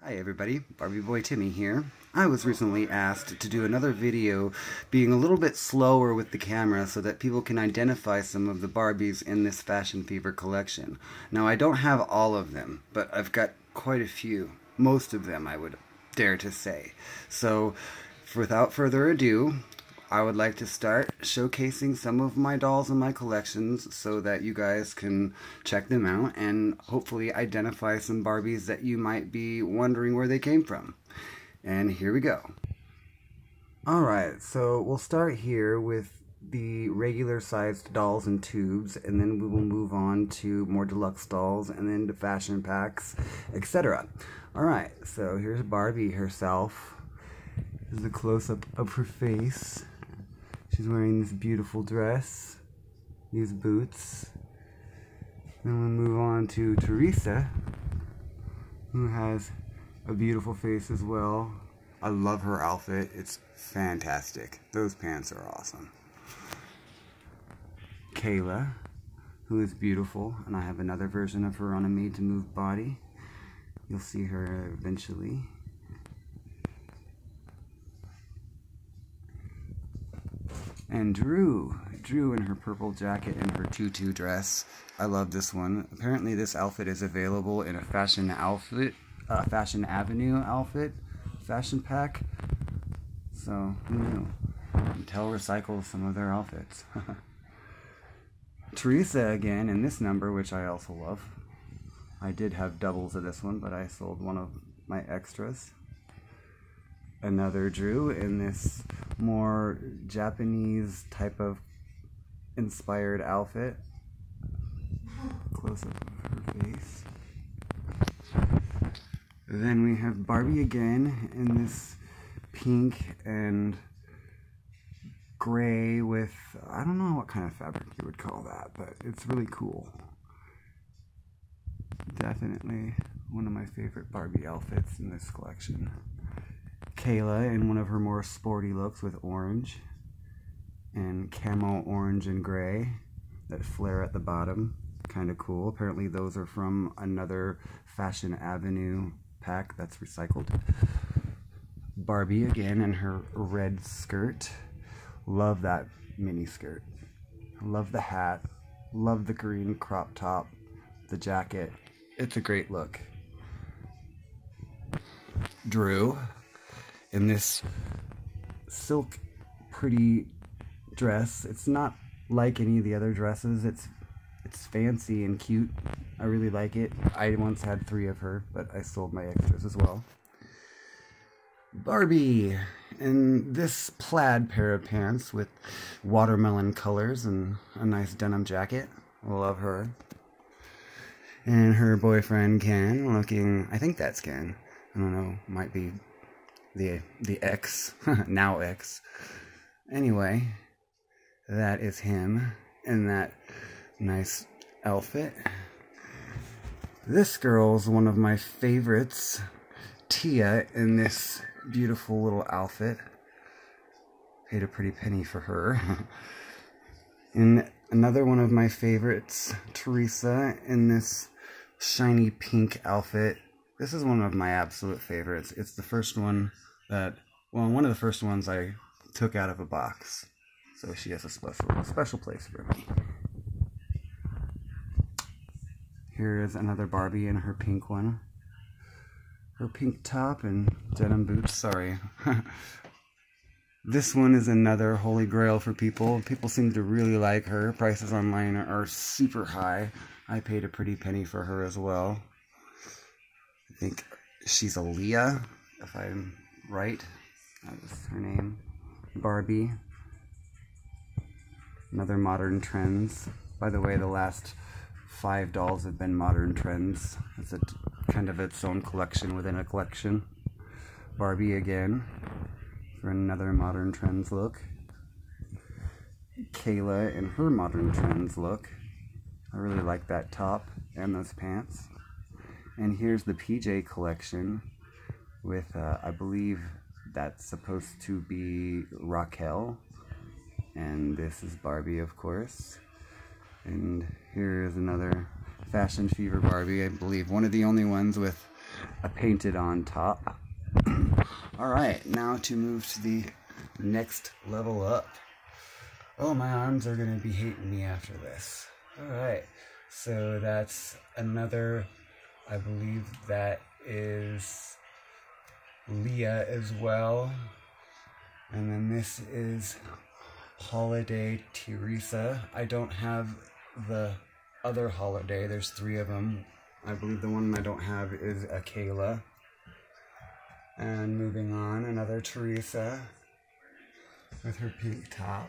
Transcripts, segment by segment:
Hi everybody, Barbie Boy Timmy here. I was recently asked to do another video being a little bit slower with the camera so that people can identify some of the Barbies in this Fashion Fever collection. Now I don't have all of them, but I've got quite a few. Most of them, I would dare to say. So without further ado, I would like to start showcasing some of my dolls in my collections so that you guys can check them out and hopefully identify some Barbies that you might be wondering where they came from. And here we go. Alright, so we'll start here with the regular sized dolls and tubes, and then we will move on to more deluxe dolls and then to fashion packs, etc. Alright, so here's Barbie herself. This is a close-up of her face. She's wearing this beautiful dress, these boots. Then we'll move on to Teresa, who has a beautiful face as well. I love her outfit. It's fantastic. Those pants are awesome. Kayla, who is beautiful, and I have another version of her on a Made to Move body. You'll see her eventually. And Drew in her purple jacket and her tutu dress. I love this one. Apparently this outfit is available in a Fashion Avenue outfit, fashion pack. So, who knew? Mattel recycles some of their outfits. Teresa again in this number, which I also love. I did have doubles of this one, but I sold one of my extras. Another Drew in this more Japanese type of inspired outfit. Close up of her face. Then we have Barbie again in this pink and gray with, I don't know what kind of fabric you would call that, but it's really cool. Definitely one of my favorite Barbie outfits in this collection. Kayla in one of her more sporty looks with orange and camo orange and gray that flare at the bottom. Kind of cool. Apparently those are from another Fashion Avenue pack that's recycled. Barbie again in her red skirt. Love that mini skirt. Love the hat. Love the green crop top. The jacket. It's a great look. Drew in this silk pretty dress. It's not like any of the other dresses. It's fancy and cute. I really like it. I once had 3 of her, but I sold my extras as well. Barbie in this plaid pair of pants with watermelon colors and a nice denim jacket. Love her. And her boyfriend Ken, looking, I think that's Ken. I don't know, might be the ex, now ex. Anyway, that is him in that nice outfit. This girl's one of my favorites, Tia, in this beautiful little outfit. Paid a pretty penny for her. And another one of my favorites, Teresa, in this shiny pink outfit. This is one of my absolute favorites. It's the first one that, well, one of the first ones I took out of a box. So she has a special place for me. Here is another Barbie in her pink one. Her pink top and denim boots, sorry. This one is another holy grail for people. People seem to really like her. Prices online are super high. I paid a pretty penny for her as well. I think she's Aaliyah, if I'm right. That was her name. Barbie. Another modern trends. By the way, the last 5 dolls have been modern trends. It's a kind of its own collection within a collection. Barbie again for another modern trends look. Kayla in her modern trends look. I really like that top and those pants. And here's the PJ collection with, I believe that's supposed to be Raquel. And this is Barbie, of course. And here is another Fashion Fever Barbie, I believe. One of the only ones with a painted on top. Alright, now to move to the next level up. Oh, my arms are going to be hating me after this. Alright, so that's another, I believe that is Leah as well. And then this is Holiday Teresa. I don't have the other Holiday. There's 3 of them. I believe the one I don't have is a Kayla. And moving on, another Teresa with her pink top.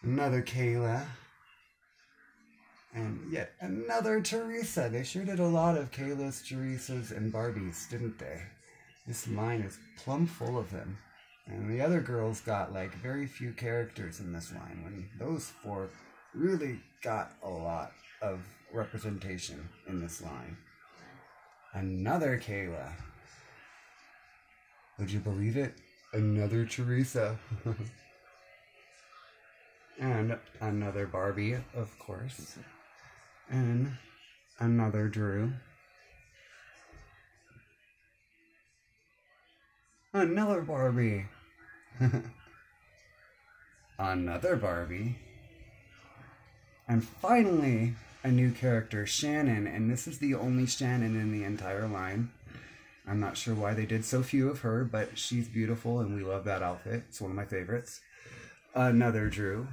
Another Kayla. And yet another Teresa. They sure did a lot of Kaylas, Teresas, and Barbies, didn't they? This line is plumb full of them. And the other girls got like very few characters in this line, when those 4 really got a lot of representation in this line. Another Kayla. Would you believe it? Another Teresa. And another Barbie, of course. And another Drew. Another Barbie. Another Barbie. And finally, a new character, Shannon. And this is the only Shannon in the entire line. I'm not sure why they did so few of her, but she's beautiful and we love that outfit. It's one of my favorites. Another Drew.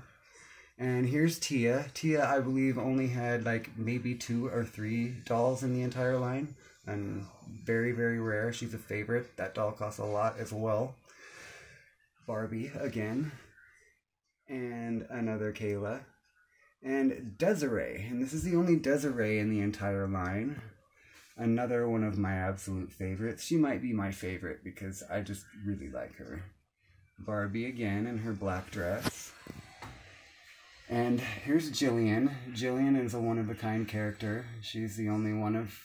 And here's Tia. Tia, I believe, only had like maybe 2 or 3 dolls in the entire line. And very, very rare. She's a favorite. That doll costs a lot as well. Barbie again. And another Kayla. And Desiree. And this is the only Desiree in the entire line. Another one of my absolute favorites. She might be my favorite because I just really like her. Barbie again in her black dress. And here's Jillian. Jillian is a one-of-a-kind character. She's the only one of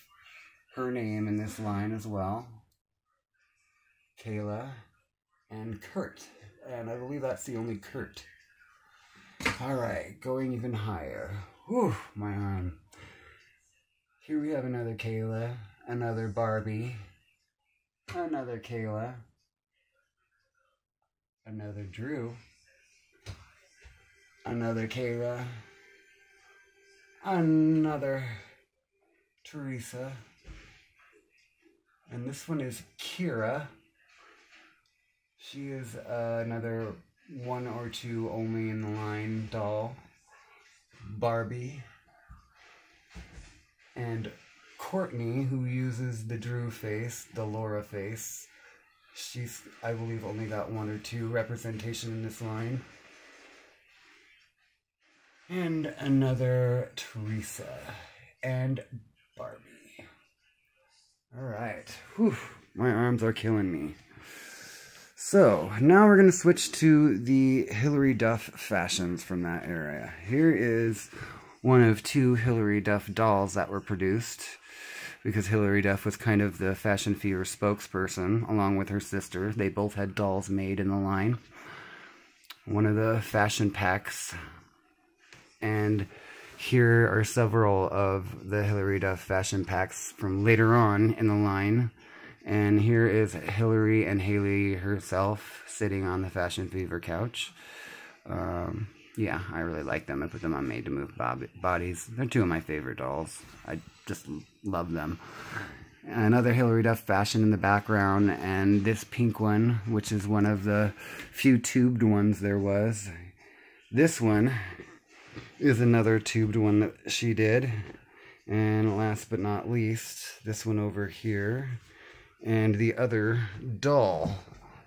her name in this line as well. Kayla and Kurt. And I believe that's the only Kurt. Alright, going even higher. Whew, my arm. Here we have another Kayla, another Barbie, another Kayla, another Drew, another Kayla, another Teresa, and this one is Kira. She is another 1 or 2 only in the line doll. Barbie. And Courtney, who uses the Drew face, the Laura face. She's, I believe, only got 1 or 2 representation in this line. And another Teresa. And Barbie. Alright. Whew. My arms are killing me. So, now we're going to switch to the Hilary Duff fashions from that area. Here is one of 2 Hilary Duff dolls that were produced, because Hilary Duff was kind of the Fashion Fever spokesperson, along with her sister. They both had dolls made in the line. One of the fashion packs. And here are several of the Hilary Duff fashion packs from later on in the line. And here is Hilary and Haley herself sitting on the Fashion Fever couch. Yeah, I really like them. I put them on Made to Move bodies. They're 2 of my favorite dolls. I just love them. Another Hilary Duff fashion in the background, and this pink one, which is one of the few tubed ones there was. This one is another tubed one that she did. And last but not least, this one over here. And the other doll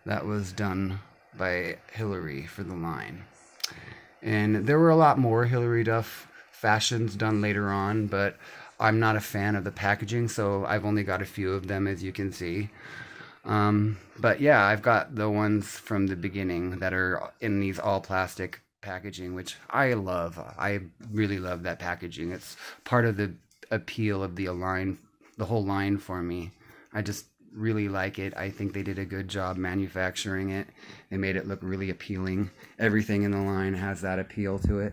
that was done by Hilary for the line. And there were a lot more Hilary Duff fashions done later on, but I'm not a fan of the packaging, so I've only got a few of them, as you can see. But yeah, I've got the ones from the beginning that are in these all plastic packaging, which I love. I really love that packaging. It's part of the appeal of the line, the whole line for me. I just really like it. I think they did a good job manufacturing it. They made it look really appealing. Everything in the line has that appeal to it.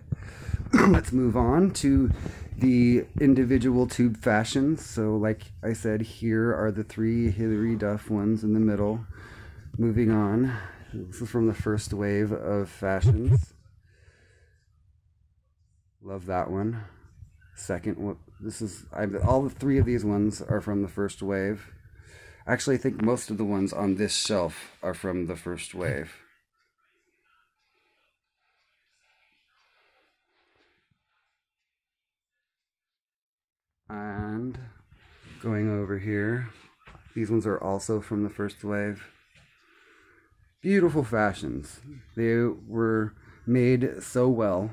let's move on to the individual tube fashions. So like I said, here are the 3 Hilary Duff ones in the middle. Moving on, this is from the first wave of fashions. Love that one. Second, all the 3 of these ones are from the first wave. Actually, I think most of the ones on this shelf are from the first wave. And going over here, these ones are also from the first wave. Beautiful fashions. They were made so well.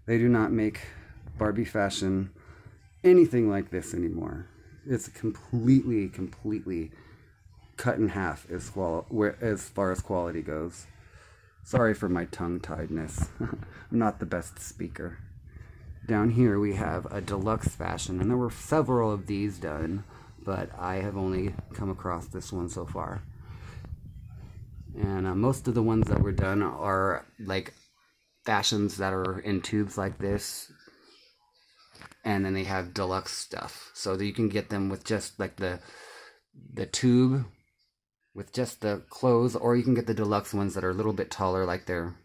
They do not make Barbie fashion anything like this anymore. It's completely cut in half as far as quality goes. Sorry for my tongue-tiedness. I'm not the best speaker. Down here we have a deluxe fashion, and there were several of these done, but I have only come across this one so far. And most of the ones that were done are like fashions that are in tubes like this, and then they have deluxe stuff, so that you can get them with just like the tube with just the clothes, or you can get the deluxe ones that are a little bit taller, like they're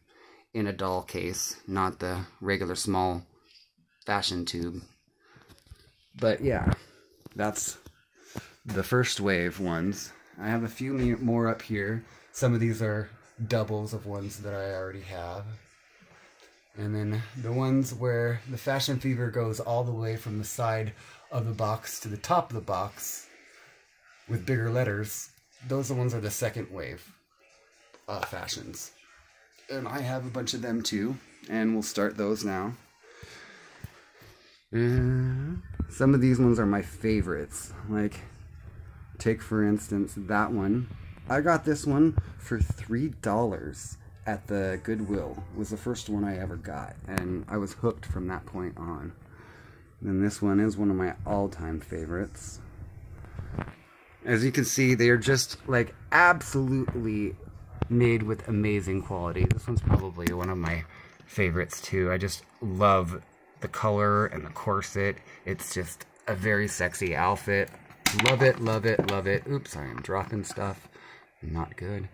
in a doll case, not the regular small fashion tube. But yeah, that's the first wave ones. I have a few more up here. Some of these are doubles of ones that I already have. And then the ones where the fashion fever goes all the way from the side of the box to the top of the box with bigger letters, those are the ones are the second wave fashions. And I have a bunch of them too, and we'll start those now. Some of these ones are my favorites. Like, take for instance that one. I got this one for $3 at the Goodwill. It was the first one I ever got, and I was hooked from that point on. And this one is one of my all-time favorites. As you can see, they are just like absolutely made with amazing quality. This one's probably one of my favorites too. I just love the color and the corset. It's just a very sexy outfit. Love it, love it, love it. Oops, I am dropping stuff. Not good.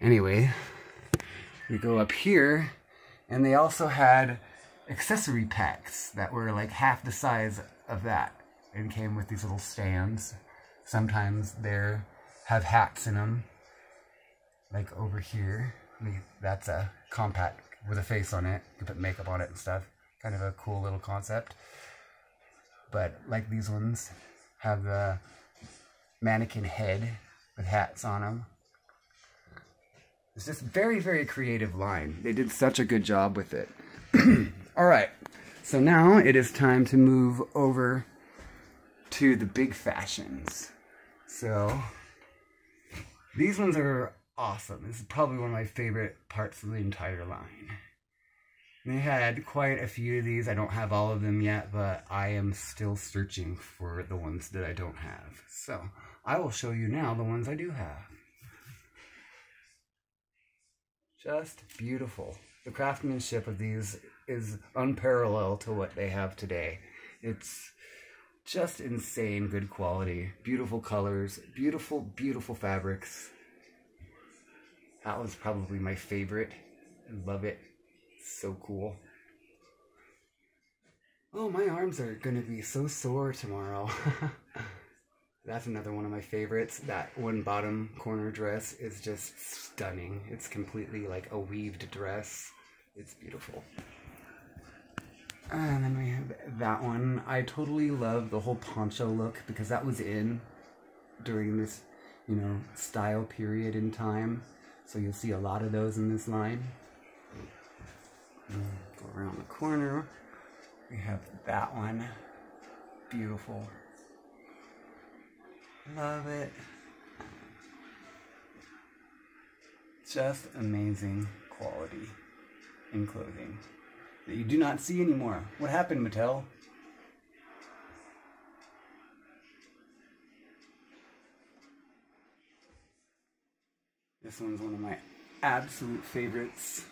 Anyway, we go up here, and they also had accessory packs that were like half the size of that, and came with these little stands. Sometimes they have hats in them, like over here. That's a compact with a face on it. You can put makeup on it and stuff. Kind of a cool little concept. But like these ones have the mannequin head with hats on them. It's just very creative line. They did such a good job with it. Alright, so now it is time to move over to the big fashions. So these ones are awesome. This is probably one of my favorite parts of the entire line. They had quite a few of these. I don't have all of them yet, but I am still searching for the ones that I don't have. So I will show you now the ones I do have. Just beautiful. The craftsmanship of these is unparalleled to what they have today. It's just insane good quality. Beautiful colors, beautiful fabrics. That was probably my favorite. I love it. So cool. Oh, my arms are gonna be so sore tomorrow. That's another one of my favorites. That one bottom corner dress is just stunning. It's completely like a weaved dress. It's beautiful. And then we have that one. I totally love the whole poncho look because that was in during this, you know, style period in time. So you'll see a lot of those in this line. Go around the corner. We have that one. Beautiful. Love it. Just amazing quality in clothing that you do not see anymore. What happened, Mattel? This one's one of my absolute favorites.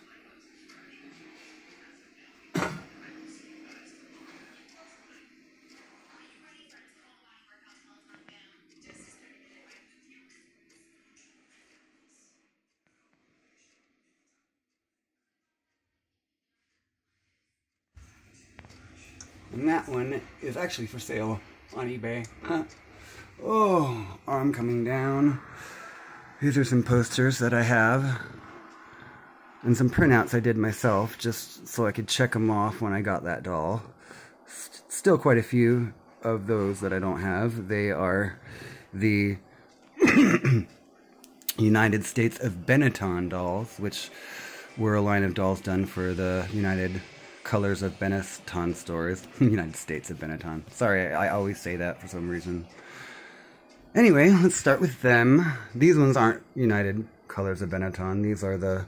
And that one is actually for sale on eBay. Oh, arm coming down. These are some posters that I have. And some printouts I did myself, just so I could check them off when I got that doll. Still quite a few of those that I don't have. They are the United States of Benetton dolls, which were a line of dolls done for the United Colors of Benetton stores. United States of Benetton. Sorry, I always say that for some reason. Anyway, let's start with them. These ones aren't United Colors of Benetton. These are the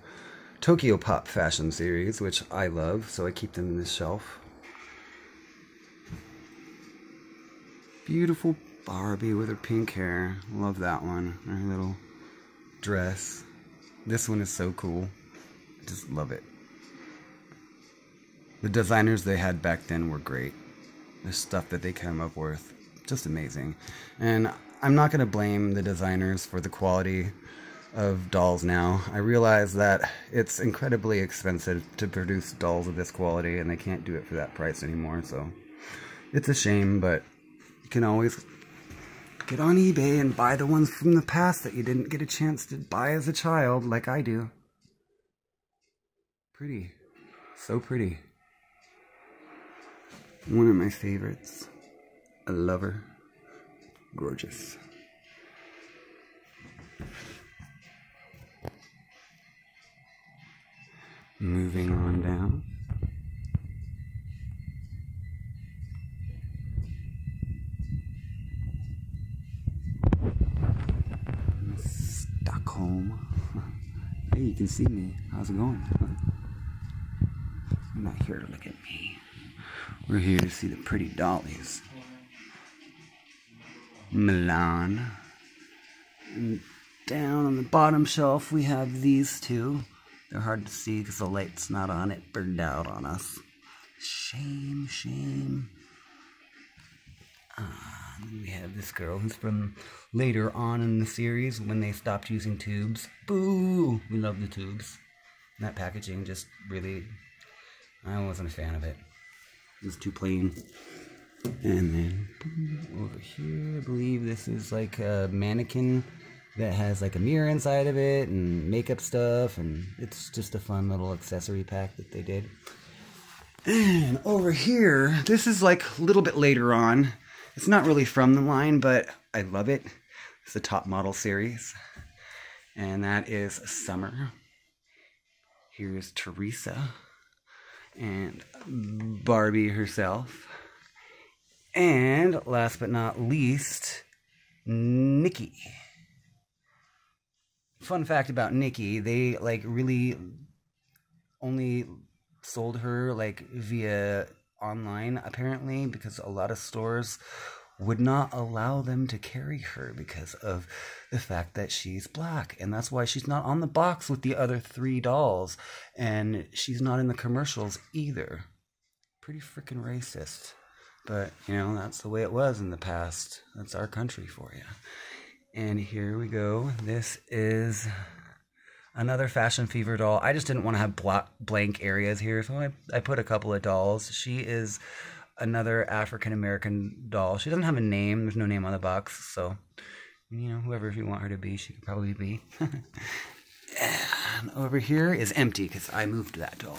Tokyo Pop fashion series, which I love, so I keep them in this shelf. Beautiful Barbie with her pink hair. Love that one. Her little dress. This one is so cool. I just love it. The designers they had back then were great. The stuff that they came up with, just amazing. And I'm not going to blame the designers for the quality of dolls now. I realize that it's incredibly expensive to produce dolls of this quality, and they can't do it for that price anymore, so it's a shame, but you can always get on eBay and buy the ones from the past that you didn't get a chance to buy as a child, like I do. Pretty. So pretty. One of my favorites. I love her. Gorgeous. Moving on down. Stockholm. Hey, you can see me. How's it going? You're not here to look at me. We're here to see the pretty dollies. Milan. And down on the bottom shelf we have these two. They're hard to see because the light's not on. It burned out on us. Shame, shame. And then we have this girl who's from later on in the series when they stopped using tubes. Boo! We love the tubes. And that packaging just really... I wasn't a fan of it. It was too plain. And then over here, I believe this is like a mannequin that has like a mirror inside of it and makeup stuff, and it's just a fun little accessory pack that they did. And over here, this is like a little bit later on. It's not really from the line, but I love it. It's the Top Model series, and that is Summer. Here's Teresa and Barbie herself. And last but not least, Nikki. Fun fact about Nikki, they like really only sold her like via online apparently, because a lot of stores would not allow them to carry her because of the fact that she's black. And that's why she's not on the box with the other 3 dolls, and she's not in the commercials either. Pretty freaking racist. But, you know, that's the way it was in the past. That's our country for you. And here we go. This is another Fashion Fever doll. I just didn't want to have blank areas here, so I put a couple of dolls. She is another African-American doll. She doesn't have a name. There's no name on the box, so, you know, whoever you want her to be, she could probably be. And over here is empty because I moved that doll.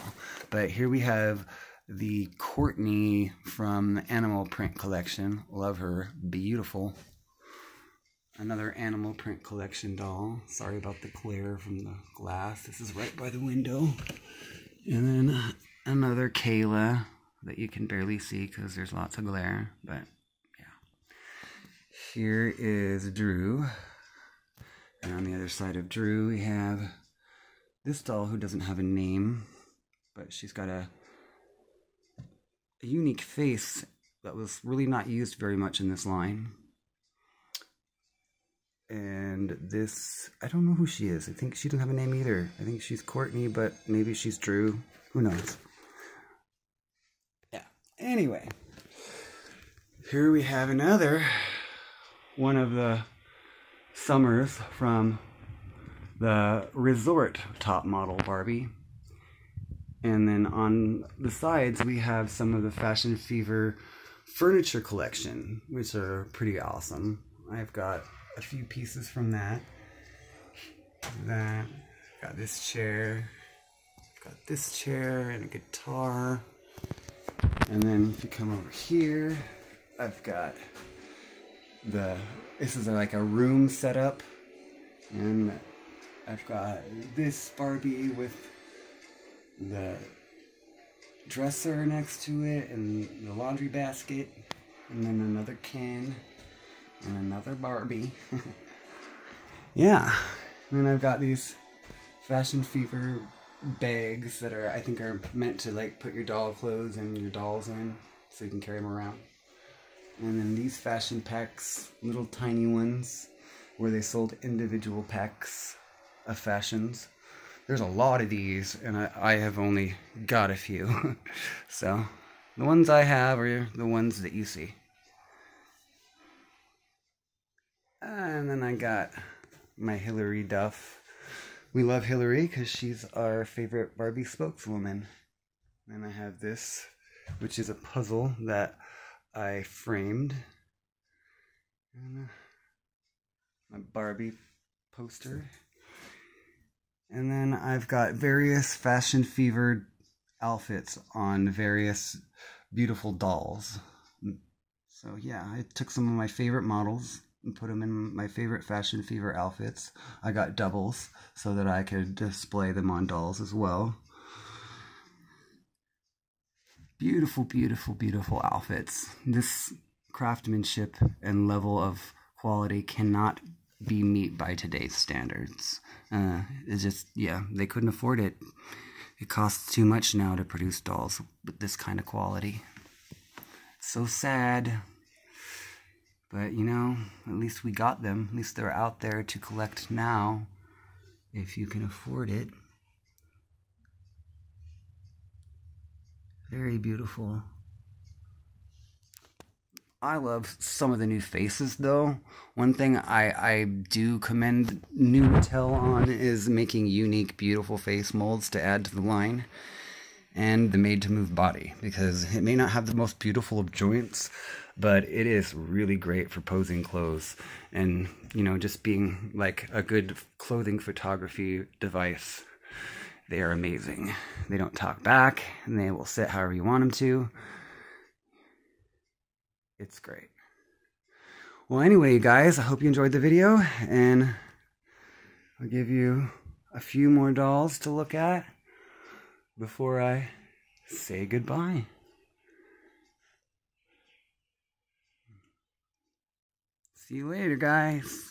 But here we have the Courtney from Animal Print Collection. Love her. Beautiful. Another Animal Print Collection doll. Sorry about the glare from the glass. This is right by the window. And then another Kayla that you can barely see because there's lots of glare. But yeah. Here is Drew. And on the other side of Drew we have this doll who doesn't have a name, but she's got a unique face that was really not used very much in this line. And this, I don't know who she is. I think she doesn't have a name either. I think she's Courtney, but maybe she's Drew. Who knows? Yeah. Anyway, here we have another one of the Summers from the Resort Top Model Barbie. And then on the sides, we have some of the Fashion Fever furniture collection, which are pretty awesome. I've got a few pieces from that. Got this chair, got this chair and a guitar. And then if you come over here, I've got this is like a room setup. And I've got this Barbie with the dresser next to it and the laundry basket, and then another can and another Barbie. Yeah, and then I've got these Fashion Fever bags that I think are meant to like put your doll clothes and your dolls in so you can carry them around. And then these fashion packs, little tiny ones, where they sold individual packs of fashions. There's a lot of these, and I have only got a few. So, the ones I have are the ones that you see. And then I got my Hilary Duff. We love Hilary because she's our favorite Barbie spokeswoman. And I have this, which is a puzzle that I framed. And my Barbie poster. And then I've got various Fashion Fever outfits on various beautiful dolls. So yeah, I took some of my favorite models and put them in my favorite Fashion Fever outfits. I got doubles so that I could display them on dolls as well. Beautiful, beautiful, beautiful outfits. This craftsmanship and level of quality cannot be met by today's standards. It's just, yeah, they couldn't afford it. It costs too much now to produce dolls with this kind of quality. It's so sad. But, you know, at least we got them. At least they're out there to collect now, if you can afford it. Very beautiful. I love some of the new faces, though. One thing I do commend New Mattel on is making unique, beautiful face molds to add to the line. And the made-to-move body, because it may not have the most beautiful of joints, but it is really great for posing clothes. And, you know, just being like a good clothing photography device. They are amazing. They don't talk back, and they will sit however you want them to. It's great. Well, anyway, you guys, I hope you enjoyed the video, and I'll give you a few more dolls to look at before I say goodbye. See you later, guys.